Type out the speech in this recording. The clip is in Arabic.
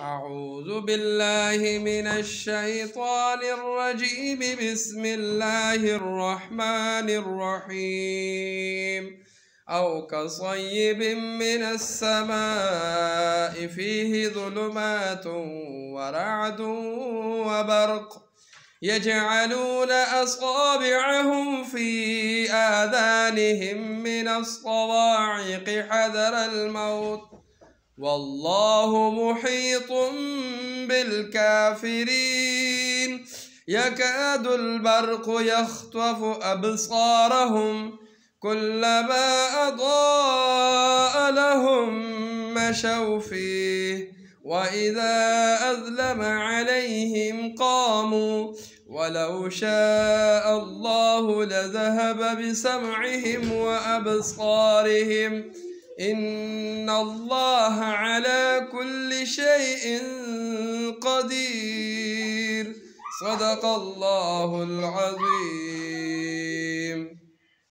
أعوذ بالله من الشيطان الرجيم. بسم الله الرحمن الرحيم. أو كصيب من السماء فيه ظلمات ورعد وبرق يجعلون أصابعهم في آذانهم من الصواعق حذر الموت والله محيط بالكافرين. يكاد البرق يخطف أبصارهم كلما أضاء لهم مشوا فيه وإذا أظلم عليهم قاموا ولو شاء الله لذهب بسمعهم وأبصارهم إن الله على كل شيء قدير. صدق الله العظيم.